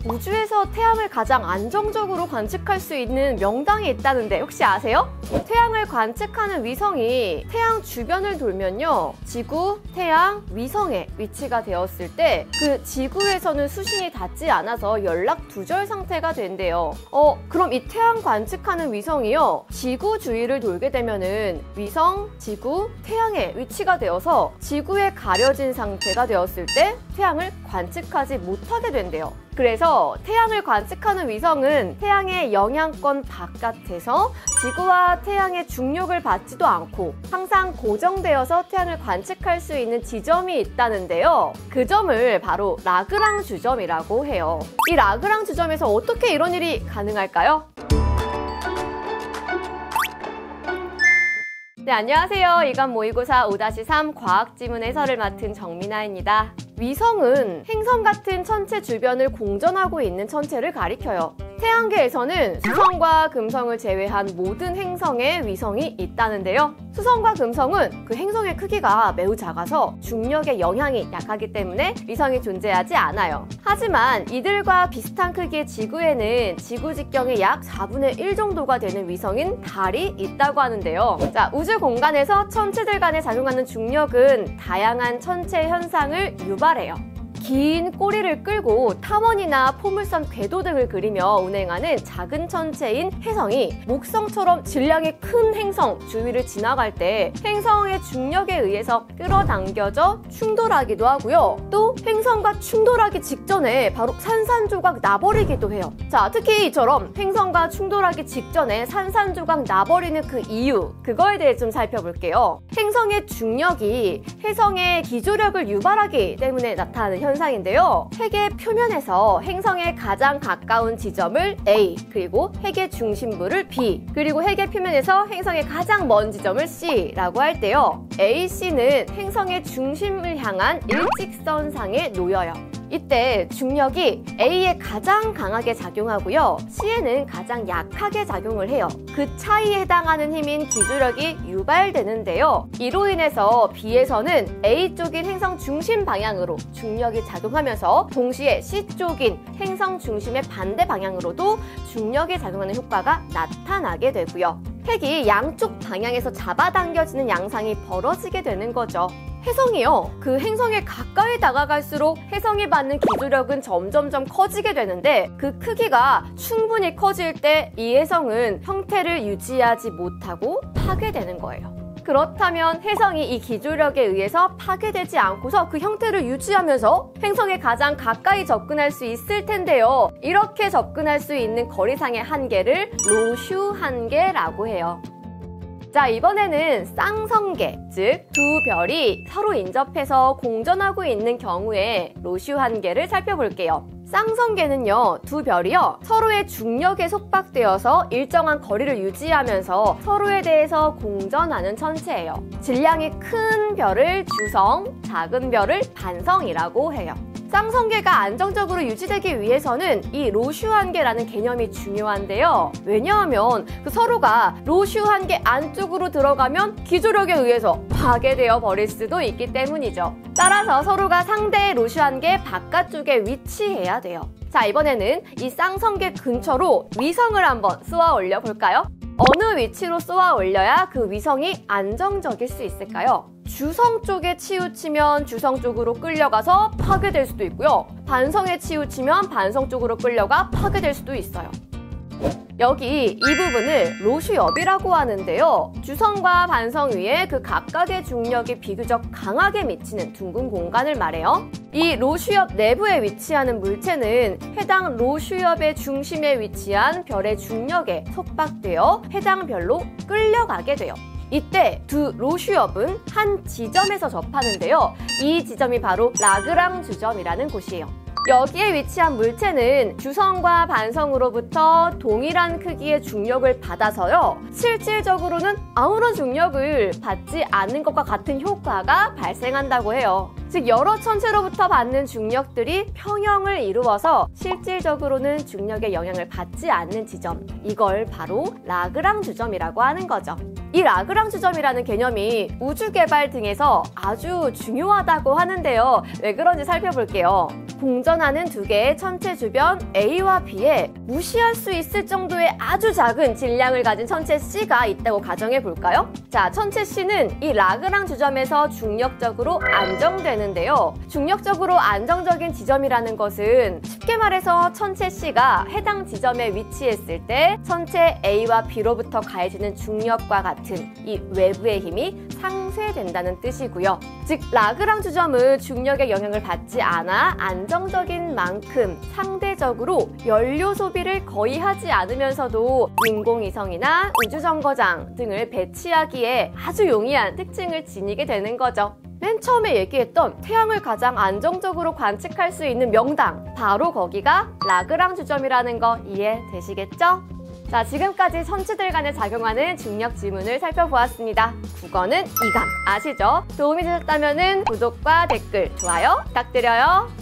우주에서 태양을 가장 안정적으로 관측할 수 있는 명당이 있다는데 혹시 아세요? 태양을 관측하는 위성이 태양 주변을 돌면요, 지구, 태양, 위성에 위치가 되었을 때 그 지구에서는 수신이 닿지 않아서 연락 두절 상태가 된대요. 그럼 이 태양 관측하는 위성이요, 지구 주위를 돌게 되면은 위성, 지구, 태양에 위치가 되어서 지구에 가려진 상태가 되었을 때 태양을 관측하지 못하게 된대요. 그래서 태양을 관측하는 위성은 태양의 영향권 바깥에서 지구와 태양의 중력을 받지도 않고 항상 고정되어서 태양을 관측할 수 있는 지점이 있다는데요. 그 점을 바로 라그랑쥬 점이라고 해요. 이 라그랑쥬 점에서 어떻게 이런 일이 가능할까요? 네, 안녕하세요. 이건 모의고사 5-3 과학지문 해설을 맡은 정민아입니다. 위성은 행성 같은 천체 주변을 공전하고 있는 천체를 가리켜요. 태양계에서는 수성과 금성을 제외한 모든 행성에 위성이 있다는데요. 수성과 금성은 그 행성의 크기가 매우 작아서 중력의 영향이 약하기 때문에 위성이 존재하지 않아요. 하지만 이들과 비슷한 크기의 지구에는 지구 직경의 약 4분의 1 정도가 되는 위성인 달이 있다고 하는데요. 자, 우주 공간에서 천체들 간에 작용하는 중력은 다양한 천체 현상을 유발해요. 긴 꼬리를 끌고 탐원이나 포물선 궤도 등을 그리며 운행하는 작은 천체인 혜성이 목성처럼 질량이 큰 행성 주위를 지나갈 때 행성의 중력에 의해서 끌어당겨져 충돌하기도 하고요. 또 행성과 충돌하기 직전에 바로 산산조각 나버리기도 해요. 자, 특히 이처럼 행성과 충돌하기 직전에 산산조각 나버리는 그 이유, 그거에 대해 좀 살펴볼게요. 행성의 중력이 혜성의 기조력을 유발하기 때문에 나타나는 현상인데요. 핵의 표면에서 행성에 가장 가까운 지점을 A, 그리고 핵의 중심부를 B, 그리고 핵의 표면에서 행성의 가장 먼 지점을 C라고 할 때요. A, C는 행성의 중심을 향한 일직선상에 놓여요. 이때 중력이 A에 가장 강하게 작용하고요, C에는 가장 약하게 작용을 해요. 그 차이에 해당하는 힘인 기조력이 유발되는데요. 이로 인해서 B에서는 A 쪽인 행성 중심 방향으로 중력이 작용하면서 동시에 C 쪽인 행성 중심의 반대 방향으로도 중력이 작용하는 효과가 나타나게 되고요. 핵이 양쪽 방향에서 잡아당겨지는 양상이 벌어지게 되는 거죠. 혜성이요, 그 행성에 가까이 다가갈수록 혜성이 받는 기조력은 점점점 커지게 되는데 그 크기가 충분히 커질 때 이 혜성은 형태를 유지하지 못하고 파괴되는 거예요. 그렇다면 혜성이 이 기조력에 의해서 파괴되지 않고서 그 형태를 유지하면서 행성에 가장 가까이 접근할 수 있을 텐데요. 이렇게 접근할 수 있는 거리상의 한계를 로슈 한계라고 해요. 자, 이번에는 쌍성계, 즉 두 별이 서로 인접해서 공전하고 있는 경우에 로슈 한계를 살펴볼게요. 쌍성계는요, 두 별이요, 서로의 중력에 속박되어서 일정한 거리를 유지하면서 서로에 대해서 공전하는 천체예요. 질량이 큰 별을 주성, 작은 별을 반성이라고 해요. 쌍성계가 안정적으로 유지되기 위해서는 이 로슈 한계라는 개념이 중요한데요. 왜냐하면 그 서로가 로슈 한계 안쪽으로 들어가면 기조력에 의해서 파괴되어 버릴 수도 있기 때문이죠. 따라서 서로가 상대의 로슈 한계 바깥쪽에 위치해야 돼요. 자, 이번에는 이 쌍성계 근처로 위성을 한번 쏘아 올려 볼까요? 어느 위치로 쏘아 올려야 그 위성이 안정적일 수 있을까요? 주성 쪽에 치우치면 주성 쪽으로 끌려가서 파괴될 수도 있고요. 반성에 치우치면 반성 쪽으로 끌려가 파괴될 수도 있어요. 여기 이 부분을 로슈엽이라고 하는데요. 주성과 반성 위에 그 각각의 중력이 비교적 강하게 미치는 둥근 공간을 말해요. 이 로슈엽 내부에 위치하는 물체는 해당 로슈엽의 중심에 위치한 별의 중력에 속박되어 해당 별로 끌려가게 돼요. 이때 두 로슈엽은 한 지점에서 접하는데요. 이 지점이 바로 라그랑쥬 점이라는 곳이에요. 여기에 위치한 물체는 주성과 반성으로부터 동일한 크기의 중력을 받아서요, 실질적으로는 아무런 중력을 받지 않는 것과 같은 효과가 발생한다고 해요. 즉 여러 천체로부터 받는 중력들이 평형을 이루어서 실질적으로는 중력의 영향을 받지 않는 지점, 이걸 바로 라그랑쥬 점이라고 하는 거죠. 이 라그랑쥬 점이라는 개념이 우주 개발 등에서 아주 중요하다고 하는데요. 왜 그런지 살펴볼게요. 공전하는 두 개의 천체 주변 A와 B에 무시할 수 있을 정도의 아주 작은 질량을 가진 천체 C가 있다고 가정해 볼까요? 자, 천체 C는 이 라그랑쥬 점에서 중력적으로 안정되는데요. 중력적으로 안정적인 지점이라는 것은 쉽게 말해서 천체 C가 해당 지점에 위치했을 때 천체 A와 B로부터 가해지는 중력과 같은 이 외부의 힘이 상쇄된다는 뜻이고요. 즉 라그랑쥬 점은 중력의 영향을 받지 않아 안정적인 만큼 상대적으로 연료 소비를 거의 하지 않으면서도 인공위성이나 우주정거장 등을 배치하기에 아주 용이한 특징을 지니게 되는 거죠. 맨 처음에 얘기했던 태양을 가장 안정적으로 관측할 수 있는 명당, 바로 거기가 라그랑쥬 점이라는 거 이해되시겠죠? 자, 지금까지 천체들 간에 작용하는 중력 지문을 살펴보았습니다. 국어는 이감 아시죠? 도움이 되셨다면 구독과 댓글, 좋아요 부탁드려요.